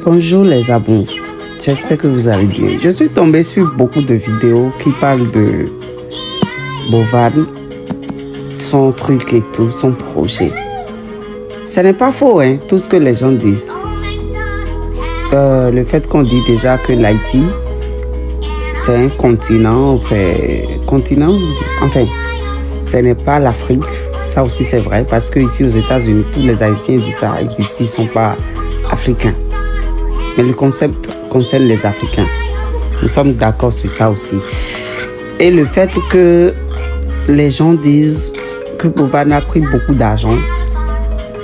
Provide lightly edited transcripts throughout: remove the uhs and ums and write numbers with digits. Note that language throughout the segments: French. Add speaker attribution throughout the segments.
Speaker 1: Bonjour les amours, j'espère que vous allez bien. Je suis tombée sur beaucoup de vidéos qui parlent de Bovan, son truc et tout, son projet. Ce n'est pas faux, hein, tout ce que les gens disent. Le fait qu'on dit déjà que l'Haïti, c'est un continent, enfin, ce n'est pas l'Afrique. Ça aussi c'est vrai, parce que ici aux États-Unis, tous les Haïtiens disent ça, ils disent qu'ils ne sont pas africains. Mais le concept concerne les Africains. Nous sommes d'accord sur ça aussi. Et le fait que les gens disent que Bovan a pris beaucoup d'argent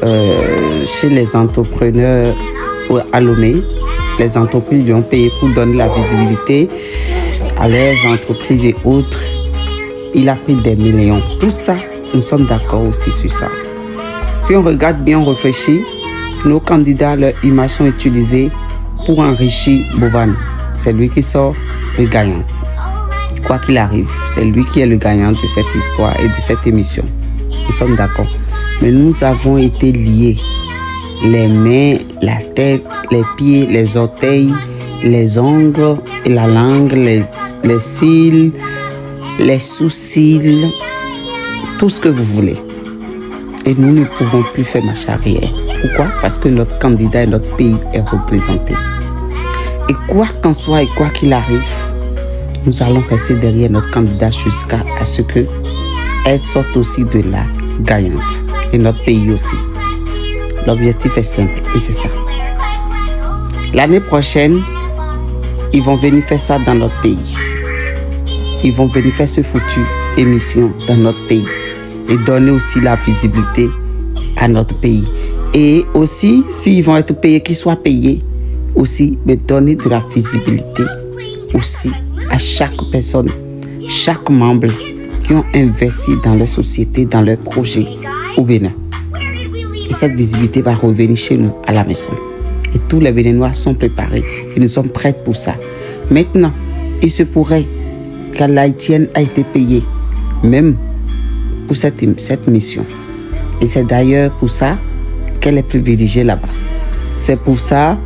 Speaker 1: chez les entrepreneurs à Lomé. Les entreprises lui ont payé pour donner la visibilité à leurs entreprises et autres. Il a pris des millions. Tout ça, nous sommes d'accord aussi sur ça. Si on regarde bien, on réfléchit, nos candidats, leur image sont utilisées pour enrichir Bovan. C'est lui qui sort le gagnant. Quoi qu'il arrive, c'est lui qui est le gagnant de cette histoire et de cette émission. Nous sommes d'accord. Mais nous avons été liés. Les mains, la tête, les pieds, les orteils, les ongles, et la langue, les cils, les sous-cils, tout ce que vous voulez. Et nous ne pouvons plus faire marche arrière. Pourquoi? Parce que notre candidat et notre pays est représenté. Et quoi qu'en soit et quoi qu'il arrive, nous allons rester derrière notre candidat jusqu'à ce qu'elle sorte aussi de la gagnante. Et notre pays aussi. L'objectif est simple et c'est ça. L'année prochaine, ils vont venir faire ça dans notre pays. Ils vont venir faire ce foutu émission dans notre pays. Et donner aussi la visibilité à notre pays. Et aussi, s'ils vont être payés, qu'ils soient payés aussi, mais donner de la visibilité aussi à chaque personne, chaque membre qui ont investi dans leur société, dans leur projet au Bénin. Et cette visibilité va revenir chez nous, à la maison. Et tous les Béninois sont préparés et nous sommes prêts pour ça. Maintenant, il se pourrait que l'Haïtienne a été payée, même pour cette mission. Et c'est d'ailleurs pour ça qu'elle est privilégiée là-bas. C'est pour ça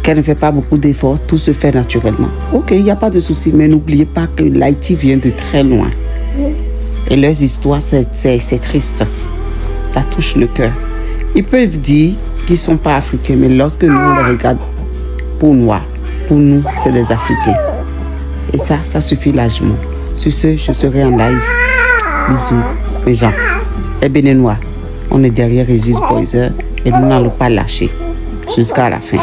Speaker 1: qu'elle ne fait pas beaucoup d'efforts, tout se fait naturellement. Ok, il n'y a pas de souci, mais n'oubliez pas que l'Haïti vient de très loin. Et leurs histoires, c'est triste. Ça touche le cœur. Ils peuvent dire qu'ils ne sont pas africains, mais lorsque nous, on les regarde pour noirs, pour nous, c'est des Africains. Et ça suffit largement. Sur ce, je serai en live. Bisous, mes gens. Les Béninois, on est derrière Régis Boiser et nous n'allons pas lâcher jusqu'à la fin.